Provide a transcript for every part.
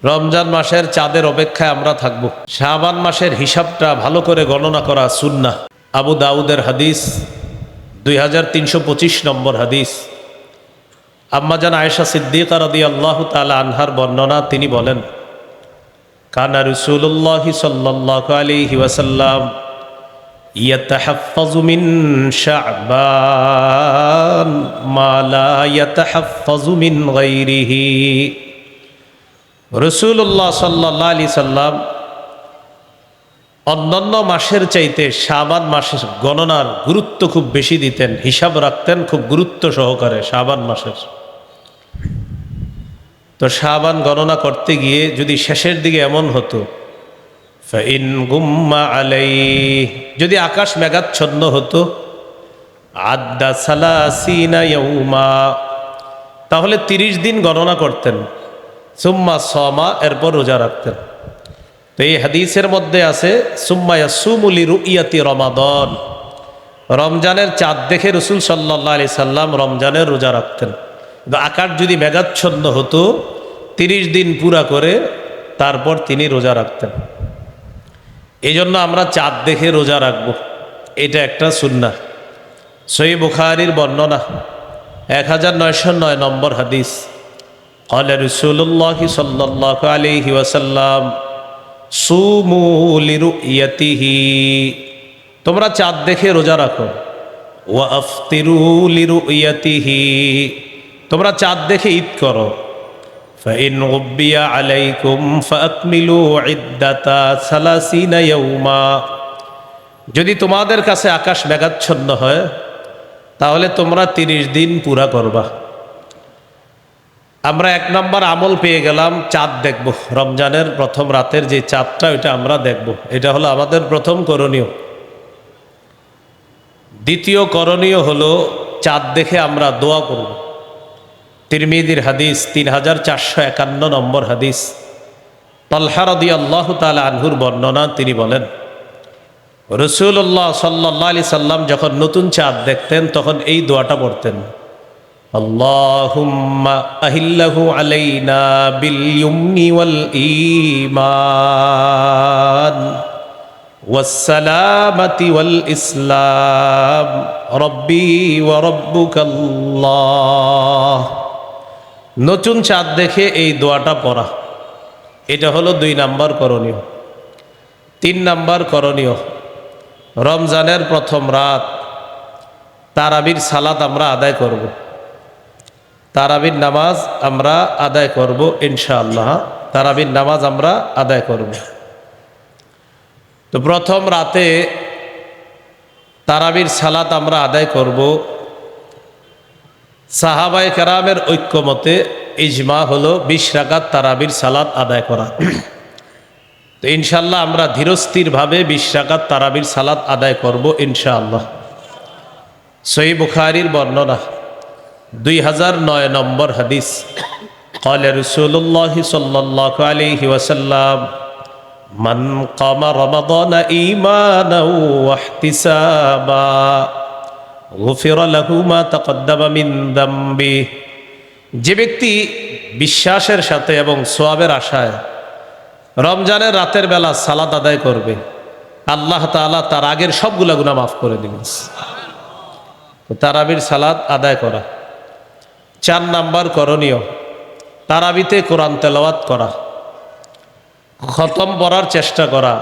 রমজান মাসের চাঁদের অপেক্ষায় আমরা থাকব। শাবান মাসের হিসাবটা ভালো করে গণনা করা সুন্নাহ। আবু দাউদের হাদিস 2325 নম্বর হাদিস। আম্মাজান আয়েশা সিদ্দিকা রাদিয়াল্লাহু তাআলা আনহার বর্ণনা, তিনি বলেন, কানা রাসূলুল্লাহ সাল্লাল্লাহু আলাইহি ওয়াসাল্লাম ইয়াতাহাফফাযু মিন শাবান মা লা ইয়াতাহাফফাযু মিন গায়রিহি। রাসূলুল্লাহ সাল্লাল্লাহু আলাইহি সাল্লাম অন্যান্য মাসের চাইতে শাবান মাসের গণনার গুরুত্ব খুব বেশি দিতেন, হিসাব রাখতেন খুব গুরুত্ব সহকারে শাবান মাসের। তো শাবান গণনা করতে গিয়ে যদি শেষের দিকে এমন হতো, ফাইন গুম্মা আলাইহি, যদি আকাশ মেঘাচ্ছন্ন হতো, আদ্দা সালাসিনা ইয়াউমা, তাহলে 30 দিন গণনা করতেন। সুম্মা সমা, এরপর রোজা রাখতেন। তো এই হাদিসের মধ্যে আছে সুম্মা ইয়াসুমু লিরুইয়াতি রমাদান, রমজানের চাঁদ দেখে রাসূল সাল্লাল্লাহু আলাইহি সাল্লাম রমজানের রোজা রাখতেন। আকাশ যদি মেঘাচ্ছন্ন হতো 30 দিন পুরা করে তারপর তিনি রোজা রাখতেন। এই জন্য আমরা চাঁদ দেখে রোজা রাখবো, এটা একটা সুন্নাহ। সহিহ বুখারীর বর্ণনা 1909 নম্বর হাদিস। ক্বালা রাসূলুল্লাহ সাল্লাল্লাহু আলাইহি ওয়াসাল্লাম সুমু লিরুইয়াতিহি, তোমরা চাঁদ দেখে রোজা রাখো। ওয়া আফতিরু লিরুইয়াতিহি, তোমরা চাঁদ দেখে ঈদ করো। ফাইন গুব্বিয়া আলাইকুম ফাআকমিলু ইদ্দাতা সালাসিনা ইয়াউমা, যদি তোমাদের কাছে আকাশ মেঘাচ্ছন্ন হয় তাহলে তোমরা 30 দিন পুরা করবা। আমরা 1 নম্বর আমল পেয়ে গেলাম, চাঁদ দেখব। রমজানের প্রথম রাতের যে চাঁদটা, ওইটা আমরা দেখব, এটা হলো আমাদের প্রথম করণীয়। দ্বিতীয় করণীয় হলো চাঁদ দেখে আমরা দোয়া করব। তিরমিজির হাদিস 3451 নম্বর হাদিস। তালহা রাদিয়াল্লাহু তাআলা আনহুর বর্ণনা, তিনি বলেন, রাসূলুল্লাহ সাল্লাল্লাহু আলাইহি সাল্লাম যখন নতুন চাঁদ দেখতেন তখন এই দোয়াটা পড়তেন, আল্লাহুম্মা আহিল্লাহু আলাইনা বিল ইয়ুমনি ওয়াল ঈমান ওয়াস সালামাতি ওয়াল ইসলাম রব্বি ওয়া রব্বুকাল্লাহ। নতুন চাঁদ দেখে এই দোয়াটা পড়া, এটা হলো 2 নম্বর করণীয়। 3 নম্বর করণীয়, রমজানের প্রথম রাত তারাবির সালাত আমরা আদায় করব। তারাবির নামাজ আমরা আদায় করব ইনশাআল্লাহ। তারাবির নামাজ আমরা আদায় করব। তো প্রথম রাতে তারাবির সালাত আমরা আদায় করব। সাহাবায়ে কেরামের ঐক্যমতে ইজমা হলো 20 রাকাত তারাবির সালাত আদায় করা। তো ইনশাআল্লাহ আমরা ধীরস্থিরভাবে 20 রাকাত তারাবির সালাত আদায় করব ইনশাআল্লাহ। সহিহ বুখারীর বর্ণনা 2009 নম্বর হাদিস। ক্বালা রাসূলুল্লাহ সাল্লাল্লাহু আলাইহি ওয়াসাল্লাম মান কামা রমাদানা ঈমানাও ওয়া ইহতিসাবা গুফিরা লাহু মা তাকদ্দামা মিন যামবি, যে ব্যক্তি বিশ্বাসের সাথে এবং সওয়াবের আশায় রমজানের রাতের বেলা সালাত আদায় করবে, আল্লাহ তাআলা তার আগের সবগুলা গুনাহ মাফ করে দিবেন। তো তারাবির সালাত আদায় করা। 4 নম্বর করণীয়, তারাবিতে কোরআন তেলাওয়াত করা, খতম পড়ার চেষ্টা করা,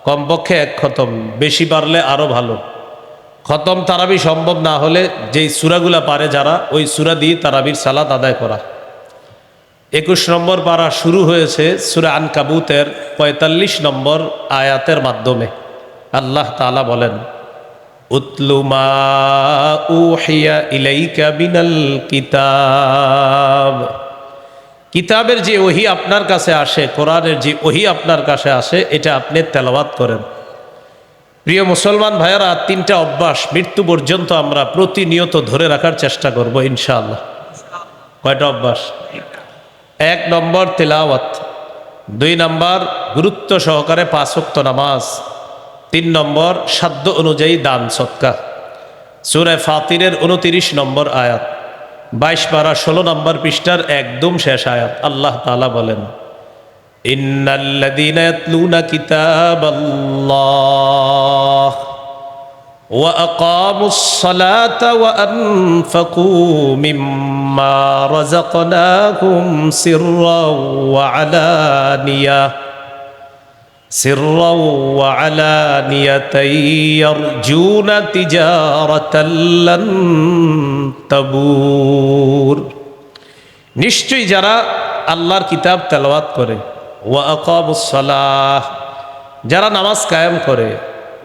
কমপক্ষে 1 খতম, বেশি পারলে আরো ভালো। খতম তারাবি সম্ভব না হলে যেই সূরাগুলা পারে যারা, ওই সূরা দিয়ে তারাবির সালাত আদায় করা। 21 নম্বর পারা শুরু হয়েছে সূরা আনকাবুতের 45 নম্বর আয়াতের মাধ্যমে। আল্লাহ তাআলা বলেন, উতলু মা উহিয়া ইলাইকা মিনাল কিতাব, কিতাবের যে ওহী আপনার কাছে আসে, কোরআনের যে ওহী আপনার কাছে আসে, এটা আপনি তেলাওয়াত করেন। প্রিয় মুসলমান ভাইয়েরা, 3টা অভ্যাস মৃত্যু পর্যন্ত আমরা প্রতিনিয়ত ধরে রাখার চেষ্টা করব ইনশাআল্লাহ। কয়টা অভ্যাস? 1 নম্বর তেলাওয়াত, 2 নম্বর গুরুত্ব সহকারে 5 ওয়াক্ত নামাজ, 3 নম্বর সাধ্য অনুযায়ী দান সদকা। সূরা ফাতিরের 29 নম্বর আয়াত, 22 পারা 16 নম্বর পৃষ্ঠার একদম শেষ আয়াত। আল্লাহ তাআলা বলেন, ইন্নাল্লাযীনা ইয়াতলুনা কিতাবাল্লাহ ওয়া আকামুস সালাতা ওয়া আনফাকু মিম্মা রাযাকনাহুম সিররাও ওয়া আলানিয়াতান ইয়ারজুনা তিজারাতান লান তাবুর। নিশ্চয়ই যারা আল্লাহর কিতাব তেলাওয়াত করে, ওয়া আকামুস সালাহ, যারা নামাজ কায়েম করে,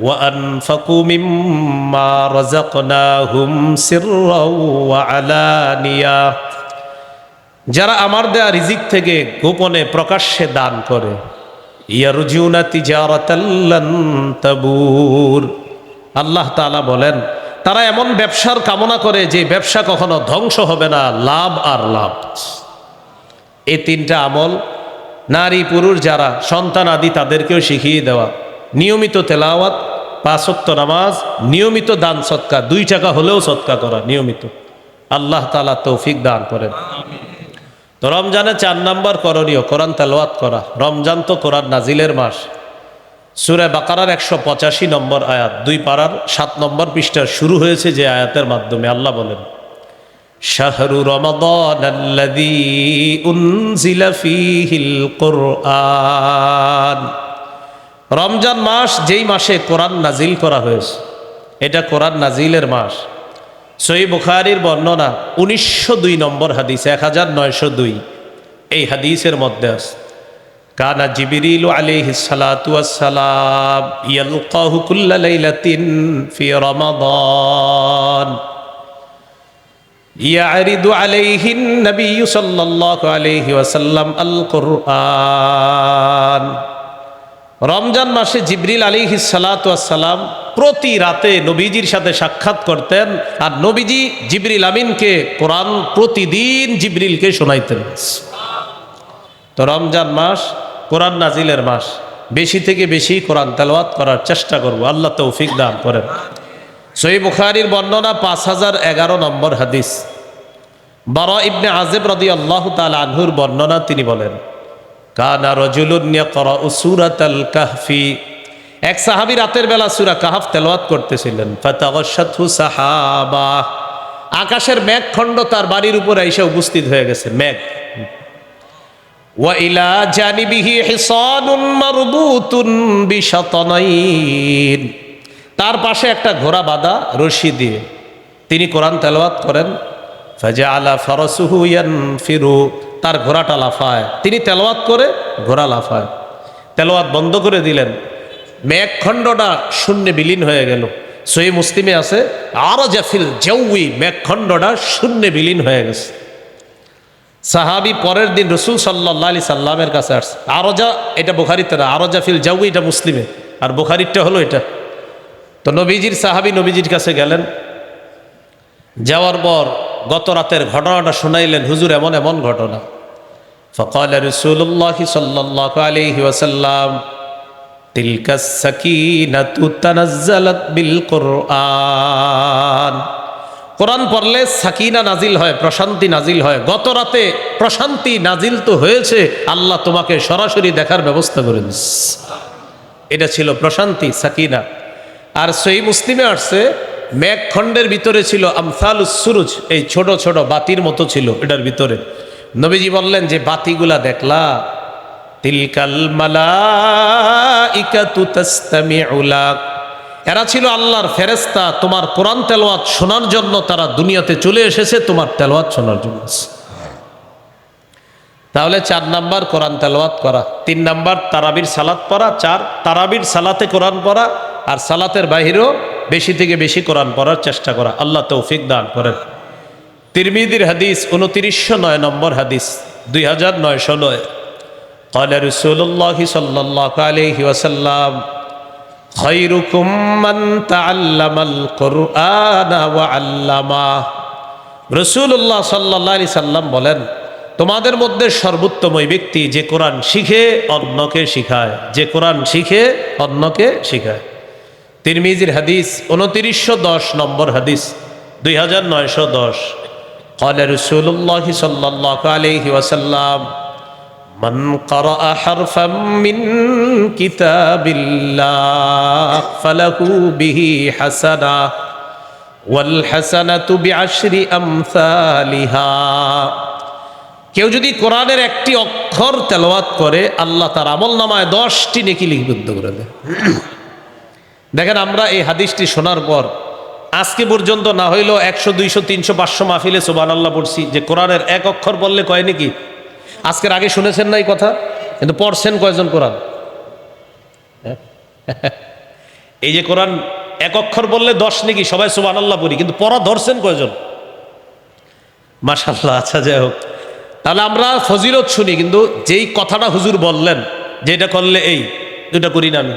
ওয়া আনফাকু মিম্মা রাযাকনাহুম সিররাও ওয়া আলানিয়া, যারা আমার দেয়া রিজিক থেকে গোপনে প্রকাশ্যে দান করে, ইয়ারজুনা তিজারাতান লান তাবুর, আল্লাহ তাআলা বলেন তারা এমন ব্যবসার কামনা করে যে ব্যবসা কখনো ধ্বংস হবে না, লাভ আর লাভ। এই তিনটা আমল নারী পুরুষ যারা সন্তান আদি তাদেরকেও শিখিয়ে দেওয়া, নিয়মিত তেলাওয়াত, 5 ওয়াক্ত নামাজ, নিয়মিত দান সদকা, 2 টাকা হলেও সদকা করা নিয়মিত। আল্লাহ তাআলা তৌফিক দান করেন। তো রমজানে 4 নম্বর করণীয় কোরআন তেলাওয়াত করা। রমজান তো কোরআন নাজিলের মাস। সূরা বাকারার 185 নম্বর আয়াত, 2 পারার 7 নম্বর পৃষ্ঠা শুরু হয়েছে যে আয়াতের মাধ্যমে আল্লাহ বলেন, শাহরু রমাদানাল্লাযী উনজিলা ফীহিল কুরআন, রমজান মাস যেই মাসে কোরআন নাজিল করা হয়েছে, এটা কোরআন নাজিলের মাস। সহিহ বুখারীর বর্ণনা 1902 নম্বর হাদিস, 1902, এই হাদিসের মধ্যে আছে, কানা জিবরিল আলাইহিস সালাতু ওয়াস সালাম ইয়ালকাহু কুল্লা লাইলাতিন ফি রমাদান ইয়ারিদু আলাইহিন নবী সাল্লাল্লাহু আলাইহি ওয়াসাল্লাম আল কুরআন। রমজান মাসে জিবরিল আলাইহিস সালাতু ওয়াস সালাম প্রতি রাতে নবীজির সাথে সাক্ষাৎ করতেন, আর নবীজি জিবরিল আমিনকে কোরআন প্রতিদিন জিবরিলকে শোনাইতেন। তো রমজান মাস কোরআন নাজিলের মাস, বেশি থেকে বেশি কোরআন তেলাওয়াত করার চেষ্টা করব, আল্লাহ তৌফিক দান করেন। সহিহ বুখারীর বর্ণনা 5011 নম্বর হাদিস, বারা ইবনে আযিব রাদিয়াল্লাহু তাআলা আনহুর বর্ণনা, তিনি বলেন, কানা রাজুলুন ইয়াকরাউ সূরাতাল কাহফি, এক সাহাবী রাতের বেলা সূরা কাহফ তেলাওয়াত করতেছিলেন, ফাতাগাশাতহু সাহাবা, আকাশের মেঘখণ্ড তার বাড়ির উপরে এসে উপস্থিত হয়ে গেছে, মেঘ। ওয়া ইলা জানিবিহি হিসানুন মারবুতুন বিশাতানাইন, তার পাশে একটা ঘোড়া বাঁধা রশি দিয়ে। তিনি কোরআন তেলাওয়াত করেন, ফাজআলা ফারাসুহু ইয়ানফিরু, তার ঘোড়াটা লাফায়, তিনি তেলাওয়াত করে ঘোড়া লাফায়। তেলাওয়াত বন্ধ করে দিলেন, মেঘখণ্ডটা শূন্যে বিলীন হয়ে গেল। সহিহ মুসলিমে আছে, আরজা ফিল জাওয়ি, মেঘখণ্ডটা শূন্যে বিলীন হয়ে গেছে। সাহাবী পরের দিন রাসূল সাল্লাল্লাহু আলাইহি সাল্লামের কাছে আসছে, আরজা এটা বুখারীতে না, আরজা ফিল জাওয়ি এটা মুসলিমে, আর বুখারীরটা হলো এটা। তো নবীজির সাহাবী নবীজির কাছে গেলেন, যাওয়ার পর গত রাতের ঘটনাটা শোনাইলেন, হুজুর এমন এমন ঘটনা। ফাকাল রাসূলুল্লাহ সাল্লাল্লাহু আলাইহি ওয়াসাল্লাম, তিলকাস সাকিনাতু তানাজ্জালাত বিল কুরআন, কোরআন পড়লে সাকিনা নাজিল হয়, প্রশান্তি নাজিল হয়। গত রাতে প্রশান্তি নাজিল তো হয়েছে, আল্লাহ তোমাকে সরাসরি দেখার ব্যবস্থা করে দিচ্ছে। এটা ছিল প্রশান্তি, সাকিনা। আর সহিহ মুসলিমে আসছে, মেঘখণ্ডের ভিতরে ছিল আমসালুস সুরুজ, এই ছোট ছোট বাতির মতো ছিল এটার ভিতরে। নবীজি বললেন যে বাতিগুলা দেখলা, তিলকাল মালাইকাতু তাসতামিউ লাক, এরা ছিল আল্লাহর ফেরেশতা, তোমার কোরআন তেলাওয়াত শোনার জন্য তারা দুনিয়াতে চলে এসেছে, তোমার তেলাওয়াত শোনার জন্য। তাহলে 4 নাম্বার কোরআন তেলাওয়াত করা, 3 নাম্বার তারাবির সালাত পড়া, 4 তারাবির সালাতে কোরআন পড়া, আর সালাতের বাহিরেও বেশি থেকে বেশি কোরআন পড়ার চেষ্টা করা। আল্লাহ তৌফিক দান করেন। তিরমিজির হাদিস 2909 নম্বর হাদিস, 2909, قال رسول الله صلى الله عليه وسلم خيركم من تعلم القرآن وعلمه। রাসূলুল্লাহ সাল্লাল্লাহু আলাইহি সাল্লাম বলেন, তোমাদের মধ্যে সর্বোত্তম ওই ব্যক্তি যে কোরআন শিখে অন্যকে শিখায়, যে কোরআন শিখে অন্যকে শিখায়। তিরমিজির হাদিস 2910 নম্বর হাদিস, 2910, قال رسول الله صلى الله عليه وسلم মান ক্বারাআ হারফাম মিন কিতাবিল্লাহ ফালাহু বিহি হাসানাহ ওয়াল হাসানাতু বিআশরি আমসালিহা। কেউ যদি কোরআনের একটি অক্ষর তেলাওয়াত করে আল্লাহ তার আমলনামায় 10টি নেকি লিপিবদ্ধ করে দেয়। দেখেন, আমরা এই হাদিসটি শোনার পর আজকে পর্যন্ত না হইলেও 100, 200, 300, 500 মাহফিলে সুবহানাল্লাহ পড়ছি যে কোরআনের এক অক্ষর বললে কয় নাকি। আজকের আগে শুনেছেন না এই কথা? কিন্তু পড়ছেন কয়জন কোরআন? এই যে কোরআন এক অক্ষর বললে 10 নাকি, সবাই সুবহানাল্লাহ পড়ি, কিন্তু পড়া ধরছেন কয়জন? মাশাআল্লাহ। আচ্ছা, যাই হোক, তাহলে আমরা ফজিলত শুনি, কিন্তু যেই কথাটা হুজুর বললেন যে এটা করলে এই দুটা করি না আমি।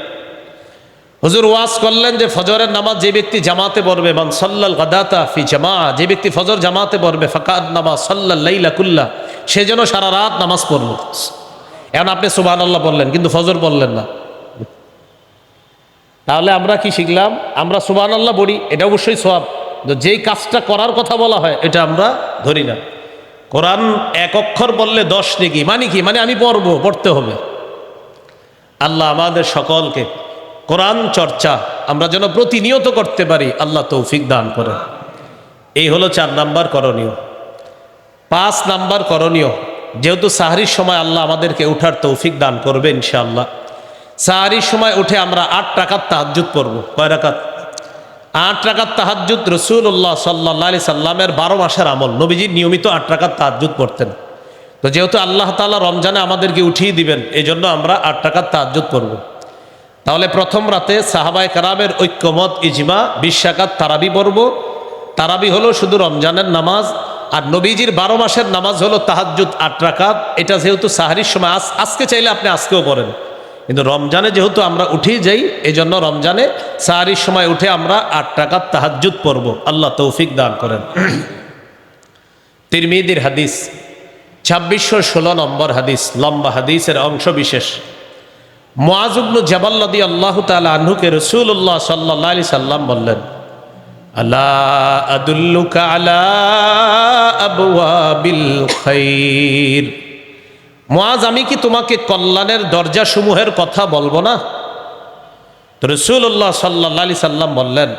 হুজুর ওয়াজ করলেন যে ফজরের নামাজ যে ব্যক্তি জামাতে পড়বে, মান সাল্লাল গাদাতা ফি জামাআ, যে ব্যক্তি ফজর জামাতে পড়বে, ফাকাদ নামাজ সাল্লাল লাইলা কুল্লা, সে যেন সারা রাত নামাজ পড়ল। এখন আপনি সুবহানাল্লাহ বললেন কিন্তু ফজর বললেন না, তাহলে আমরা কি শিখলাম? আমরা সুবহানাল্লাহ পড়ি, এটা অবশ্যই সওয়াব, যেই কাজটা করার কথা বলা হয় এটা আমরা ধরি না। কোরআন এক অক্ষর বললে 10 নেকি, মানে কি? মানে আমি পড়বো, পড়তে হবে। আল্লাহ আমাদের সকলকে কোরআন চর্চা আমরা যেন প্রতিনিয়ত করতে পারি, আল্লাহ তৌফিক দান করে। এই হলো 4 নাম্বার করণীয়। 5 নাম্বার করণীয়, যেহেতু সাহরির সময় আল্লাহ আমাদেরকে উঠার তৌফিক দান করবে ইনশাআল্লাহ, সাহরির সময় উঠে আমরা 8 রাকাত তাহাজ্জুদ পড়ব। কয় রাকাত? 8 রাকাত তাহাজ্জুদ। রাসূলুল্লাহ সাল্লাল্লাহু আলাইহি সাল্লামের 12 মাসের আমল, নবীজি নিয়মিত 8 রাকাত তাহাজ্জুদ পড়তেন। তো যেহেতু আল্লাহ তাআলা রমজানে আমাদেরকে উঠিয়ে দিবেন, এই জন্য আমরা 8 রাকাত তাহাজ্জুদ পড়ব। তাহলে প্রথম রাতে সাহাবায়ে কেরামের ঐক্যমত ইজমা 20 রাকাত তারাবি পড়ব। তারাবি হলো শুধু রমজানের নামাজ, আর নবীজির 12 মাসের নামাজ হলো তাহাজ্জুদ 8 রাকাত। এটা যেহেতু সাহরির সময়, আজকে চাইলে আপনি আজকেও পড়েন, কিন্তু রমজানে যেহেতু আমরা উঠেই যাই, এই জন্য রমজানে সাহরির সময় উঠে আমরা 8 রাকাত তাহাজ্জুদ পড়ব। আল্লাহ তৌফিক দান করেন। তিরমিজির হাদিস 2616 নম্বর হাদিস, লম্বা হাদিসের অংশ বিশেষ। মুআজ ইবনে জাবাল রাদিয়াল্লাহু তাআলা আনহুকে রাসূলুল্লাহ সাল্লাল্লাহু আলাইহি সাল্লাম বললেন, আলা আদুল্লুকা আলা আবওয়াবিল খাইর। মুআজ, আমি কি তোমাকে কল্যাণের দরজা সমূহের কথা বলবো না? তো রাসূলুল্লাহ সাল্লাল্লাহু আলাইহি সাল্লাম বললেন,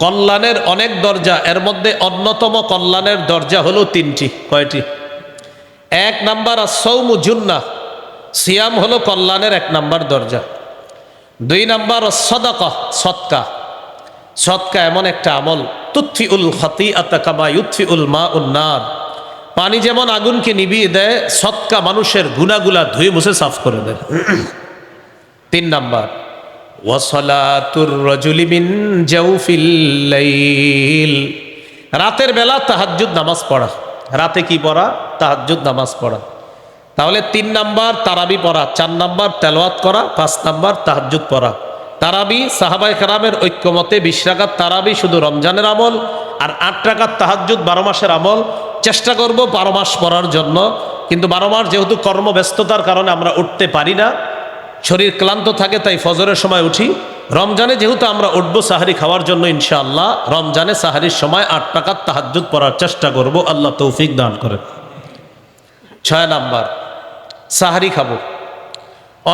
কল্যাণের অনেক দরজা, এর মধ্যে অন্যতম কল্যাণের দরজা হলো 3টি। কয়টি? 1 নাম্বার আস-সাওমু জুন্নাহ, সিয়াম হলো কল্যাণের 1 নাম্বার দরজা। 2 নাম্বার আস-সাদাকা, সদকা। সদকা এমন একটা আমল, তুতফিউল খাতিআতা কামা ইউতফিউল মাউন নার, পানি যেমন আগুনকে নিভিয়ে দেয়, সদকা মানুষের গুনাহগুলা ধুয়ে মুছে সাফ করে দেয়। 3 নাম্বার ওয়াসালাতুর রাজুলি মিন জাওফিল লাইল, রাতের বেলা তাহাজ্জুদ নামাজ পড়া। রাতে কি পড়া? তাহাজ্জুদ নামাজ পড়া। তাহলে 3 নাম্বার তারাবি পড়া, 4 নাম্বার তেলাওয়াত করা, 5 নাম্বার তাহাজ্জুদ পড়া। তারাবি সাহাবায়ে কেরামের ঐক্যমতে 20 রাকাত তারাবি শুধু রমজানের আমল, আর 8 রাকাত তাহাজ্জুদ 12 মাসের আমল। চেষ্টা করব 12 মাস পড়ার জন্য, কিন্তু 12 মাস যেহেতু কর্মব্যস্ততার কারণে আমরা উঠতে পারি না, শরীর ক্লান্ত থাকে, তাই ফজরের সময় উঠি। রমজানে যেহেতু আমরা উঠবো সাহারি খাওয়ার জন্য, ইনশাআল্লাহ রমজানে সাহারির সময় 8 রাকাত তাহাজ্জুদ পড়ার চেষ্টা করব। আল্লাহ তৌফিক দান করেন। 6 নাম্বার সাহারি খাবো।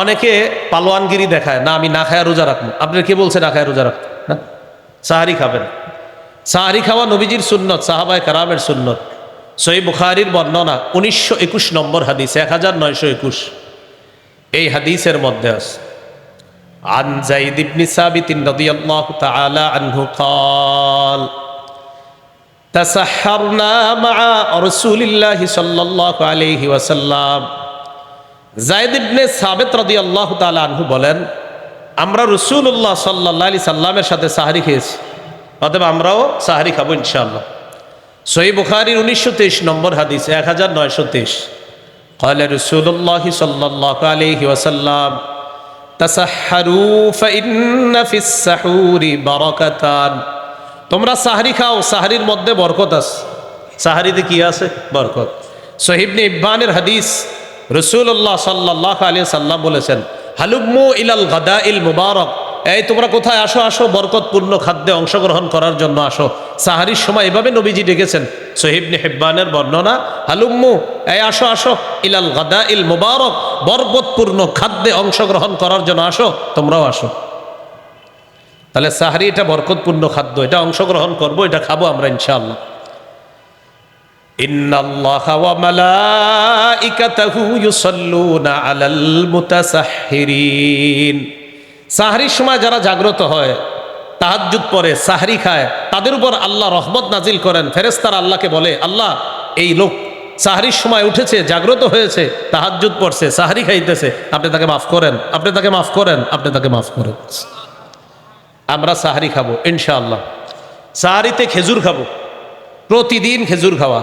অনেকে পালোয়ানগিরি দেখায়, না আমি না খায়া রোজা রাখবো। আপনার কে বলছে না খায়া রোজা রাখতে? হ্যাঁ, সাহারি খাবেন। সাহারি খাওয়া নবীজির সুন্নত, সাহাবায়ে কেরামের সুন্নত। সহিহ বুখারীর বর্ণনা 1921 নম্বর হাদিস, 1921। এই হাদিসের মধ্যে আছে, আন যায়েদ ইবনে সাবিত রাদিয়াল্লাহু তাআলা আনহু قال তাসাহহারনা মা'a রাসূলিল্লাহি সাল্লাল্লাহু আলাইহি ওয়াসাল্লাম। যায়েদ ইবনে সাবিত রাদিয়াল্লাহু তাআলা আনহু বলেন, আমরা রাসূলুল্লাহ সাল্লাল্লাহু আলাইহি সাল্লামের সাথে সাহরি খেয়েছি, অতএব আমরাও সাহরি খাবো ইনশাআল্লাহ। সহিহ বুখারীর 1923 নম্বর হাদিস, 1923। قال رسول الله صلى الله عليه وسلم تسحروا فإن في السحور بركتان। তোমরা সাহরি খাও, সাহরির মধ্যে বরকত আছে। সাহরিতে কি আছে? বরকত। সহিহ ইবনে ইব্বানের হাদিস, রাসূলুল্লাহ সাল্লাল্লাহু আলাইহি সাল্লাম বলেছেন, হালুম্মু ইলাল গাদাইল মুবারক, এই তোমরা কোথায় আসো, আসো বরকতপূর্ণ খাদ্যে অংশগ্রহণ করার জন্য আসো। সাহারির সময় এভাবে নবীজি ডেকেছেন, সহিহ ইবনে হিব্বানের বর্ণনা, হালুম্মু, এই আসো আসো ইলাল গাদা ইল মুবারক, বরকতপূর্ণ খাদ্যে অংশগ্রহণ করার জন্য আসো, তোমরাও আসো। তাহলে সাহারি এটা বরকতপূর্ণ খাদ্য, এটা অংশগ্রহণ করব, এটা খাবো আমরা ইনশাআল্লাহ। ইন্নাল্লাহা ওয়া মালাইকাতাহু ইউসাল্লুনা আলাল মুতাসাহহিরিন। সাহরির সময় যারা জাগ্রত হয়, তাহাজ্জুদ পড়ে, সাহরি খায়, তাদের উপর আল্লাহ রহমত নাজিল করেন। ফেরেশতারা আল্লাহকে বলে, আল্লাহ এই লোক সাহরির সময় উঠেছে, জাগ্রত হয়েছে, তাহাজ্জুদ পড়ছে, সাহরি খাইতেছে, আপনি তাকে মাফ করেন, আপনি তাকে মাফ করেন, আপনি তাকে মাফ করেন। আমরা সাহারি খাবো ইনশাআল্লাহ। সাহারিতে খেজুর খাবো, প্রতিদিন খেজুর খাওয়া।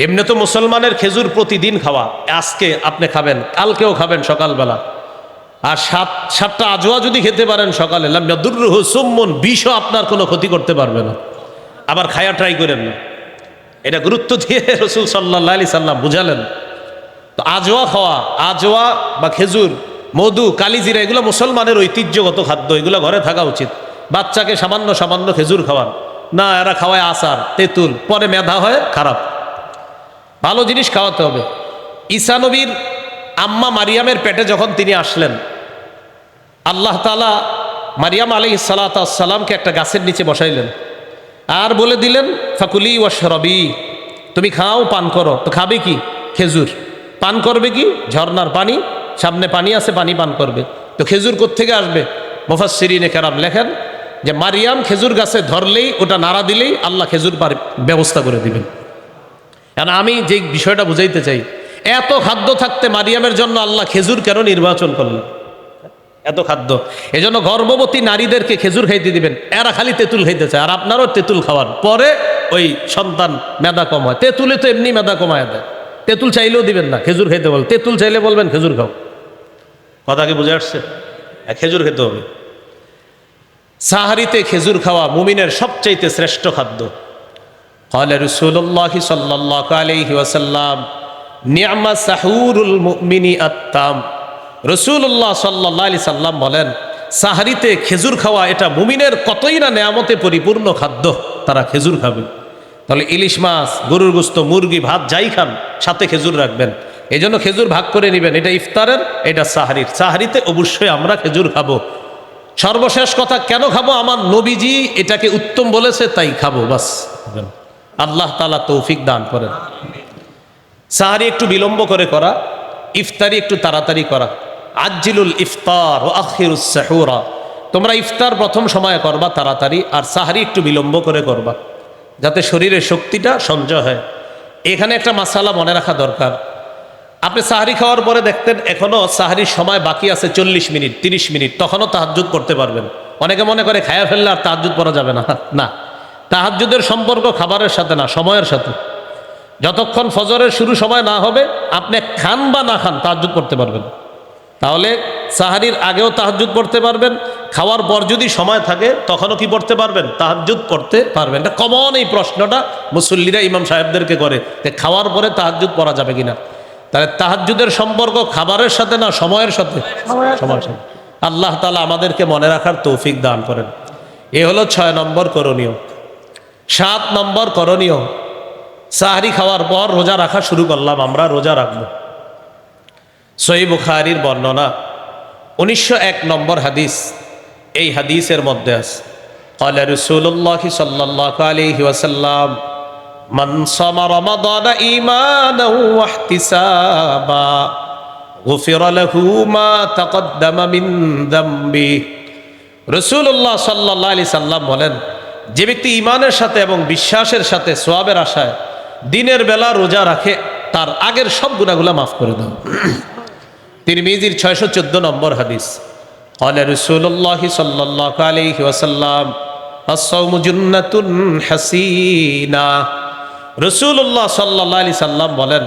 এমনি তো মুসলমানের খেজুর প্রতিদিন খাওয়া, আজকে আপনি খাবেন, কালকেও খাবেন সকালবেলা। আর সাতটা আজওয়া যদি খেতে পারেন সকালে, লাম ইয়াদুররুহু সুম্মুন, বিষও আপনার কোনো ক্ষতি করতে পারবে না। আবার খায়া ট্রাই করেন না, এটা গুরুত্ব দিয়ে রাসূল সাল্লাল্লাহু আলাইহি সাল্লাম বুঝালেন। তো আজওয়া খাওয়া, আজওয়া বা খেজুর, মধু, কালিজিরা, এগুলো মুসলমানের ঐতিহ্যগত খাদ্য, এগুলো ঘরে থাকা উচিত। বাচ্চাকে সামান্য সামান্য খেজুর খাওয়ান না, এরা খাওয়ায় আচার, তেঁতুল, পরে মেধা হয় খারাপ। ভালো জিনিস খাওয়াতে হবে। ঈসা নবীর আম্মা মারিয়ামের পেটে যখন তিনি আসলেন, আল্লাহ তাআলা মারিয়াম আলাইহিস সালামকে একটা গাছের নিচে বসাইলেন আর বলে দিলেন, ফাকুলি ওয়াশরাবি, তুমি খাও, পান করো। তো খাবে কি? খেজুর। পান করবে কি? ঝর্ণার পানি, সামনে পানি আছে, পানি পান করবে। তো খেজুর কোত্থেকে আসবে? মুফাসসিরিনে কেরাম লেখেন যে মারিয়াম খেজুর গাছে ধরলেই, ওটা নাড়া দিলেই আল্লাহ খেজুর ব্যবস্থা করে দিবেন। কারণ আমি যে বিষয়টা বুঝাইতে চাই, এত খাদ্য থাকতে মারিয়ামের জন্য আল্লাহ খেজুর কেন নির্বাচন করলেন? এত খাদ্য, এজন্য গর্ভবতী নারীদেরকে খেজুর খাইতে দিবেন, এরা খালি তেঁতুল খাইতে চায়। আর আপনারও তেঁতুল খাওয়ান, পরে ওই সন্তান মেধা কম হয়। তেঁতুলে তো এমনি মেধা কমায় দেয়, তেঁতুল চাইলেও দিবেন না, খেজুর খাইতে বল। তেঁতুল চাইলে বলবেন খেজুর খাও। কথা কি বুঝে আসছে? খেজুর খেতে হবে। সাহারিতে খেজুর খাওয়া মুমিনের সবচাইতে শ্রেষ্ঠ খাদ্য। قال رسول الله صلى الله عليه وسلم نعم سحور المؤمن التام। রাসূলুল্লাহ সাল্লাল্লাহু আলাইহি সাল্লাম বলেন, সাহারিতে খেজুর খাওয়া এটা মুমিনের কতই না নেয়ামতে পরিপূর্ণ খাদ্য, তারা খেজুর খাবে। তাহলে ইলিশ মাছ, গরুর গোশত, মুরগি, ভাত যাই খান, সাথে খেজুর রাখবেন। এই জন্য খেজুর ভাগ করে নেবেন, এটা ইফতারের, এটা সাহারির। সাহারিতে অবশ্যই আমরা খেজুর খাবো। সর্বশেষ কথা, কেন খাবো? আমার নবীজি এটাকে উত্তম বলেছে, তাই খাবো, বাস। আল্লাহ তাআলা তৌফিক দান করেন। সাহারি একটু বিলম্ব করে করা, ইফতারি একটু তাড়াতাড়ি করা। আজ্জিলুল ইফতার ও আখিরুস সাহুরা, তোমরা ইফতার প্রথম সময়ে করবা তাড়াতাড়ি, আর সাহারি একটু বিলম্ব করে করবা, যাতে শরীরের শক্তিটা সঞ্চয় হয়। এখানে একটা মাসালা মনে রাখা দরকার। আপনি সাহারি খাওয়ার পরে দেখতেন এখনো সাহারির সময় বাকি আছে 40 মিনিট, 30 মিনিট, তখনও তাহাজ্জুদ করতে পারবেন। অনেকে মনে করে খায়া ফেললে আর তাহাজ্জুদ পড়া যাবে না। না, তাহাজ্জুদের সম্পর্ক খাবারের সাথে না, সময়ের সাথে। যতক্ষণ ফজরের শুরু সময় না হবে, আপনি খান বা না খান, তাহাজ্জুদ পড়তে পারবেন। তাহলে সাহারির আগেও তাহাজ্জুদ পড়তে পারবেন, খাওয়ার পর যদি সময় থাকে তখনও কি পড়তে পারবেন? তাহাজ্জুদ পড়তে পারবেন। এটা কমন এই প্রশ্নটা মুসল্লিরা ইমাম সাহেবদেরকে করে যে খাওয়ার পরে তাহাজ্জুদ পড়া যাবে কিনা। তাহলে তাহাজ্জুদের সম্পর্ক খাবারের সাথে না, সময়ের সাথে? সময়ের সাথে। আল্লাহ তাআলা আমাদেরকে মনে রাখার তৌফিক দান করেন। এ হলো 6 নম্বর করণীয়। 7 নম্বর করণীয়, সাহারি খাওয়ার পর রোজা রাখা শুরু করলাম, আমরা রোজা রাখবো। সহিহ বুখারীর বর্ণনা 1901 নম্বর হাদিস, এই হাদিসের মধ্যে আছে, قال رسول الله صلى الله عليه وسلم من صام رمضان إيمانا واحتسابا غفر له ما تقدم من ذنبه। রাসূলুল্লাহ সাল্লাল্লাহু আলাইহি সাল্লাম বলেন, যে ব্যক্তি ঈমানের সাথে এবং বিশ্বাসের সাথে সওয়াবের আশায় দিনের বেলা রোজা রাখে, তার আগের সব গুনাহগুলো মাফ করে দাও। তিরমিজির 614 নম্বর হাদিস, قال رسول الله صلى الله عليه وسلم الصوم جنة حسينة। রাসূলুল্লাহ সাল্লাল্লাহু আলাইহি সাল্লাম বলেন,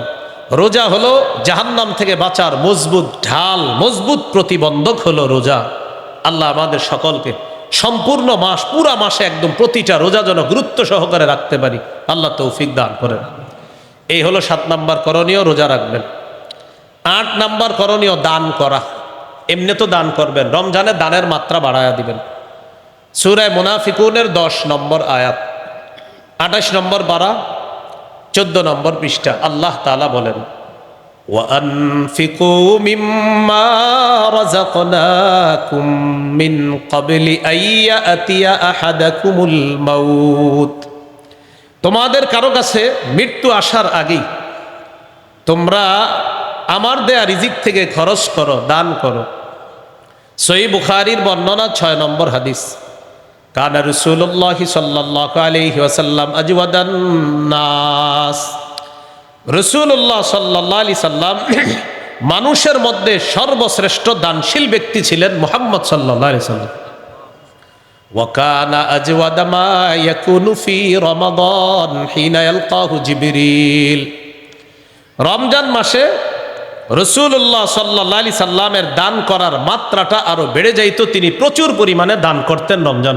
রোজা হলো জাহান্নাম থেকে বাঁচার মজবুত ঢাল, মজবুত প্রতিবন্ধক হলো রোজা। আল্লাহ আমাদের সকলকে সম্পূর্ণ মাস, পুরা মাসে একদম প্রতিটা রোজা যেন গুরুত্ব সহকারে রাখতে পারি, আল্লাহ তৌফিক দান করেন। এই হলো 7 নম্বর করণীয়, রোজা রাখবেন। 8 নম্বর করণীয়, দান করা। এমনি তো দান করবেন, রমজানে দানের মাত্রা বাড়ায়া দিবেন। সূরা মুনাফিকুনের 10 নম্বর আয়াত, 28 নম্বর পারা, 14 নম্বর পৃষ্ঠা। আল্লাহ তাআলা বলেন, وَأَنفِقُوا مِمَّا رَزَقْنَاكُم مِّن قَبْلِ أَن يَأْتِيَ أَحَدَكُمُ الْمَوْتُ। তোমাদের কারো কাছে মৃত্যু আসার আগেই তোমরা আমার দেয়া রিজিক থেকে খরচ করো, দান করো। সহিহ বুখারীর বর্ণনা 6 নম্বর হাদিস। কানা রাসূলুল্লাহ সাল্লাল্লাহু আলাইহি ওয়াসাল্লাম আজওয়াদান নাস। রাসূলুল্লাহ সাল্লাল্লাহু আলাইহি সাল্লাম মানুষের মধ্যে সর্বশ্রেষ্ঠ দানশীল ব্যক্তি ছিলেন মুহাম্মদ সাল্লাল্লাহু আলাইহি সাল্লাম। ওয়া কানা আজওয়াদা মা ইয়াকুনু ফি রমাদান হিনা ইয়ালকাহু জিবরিল। রমজান মাসে রাসূলুল্লাহ সাল্লাল্লাহু আলাইহি সাল্লামের দান করার মাত্রাটা আরো বেড়ে যাইত, তিনি প্রচুর পরিমাণে দান করতেন রমজান।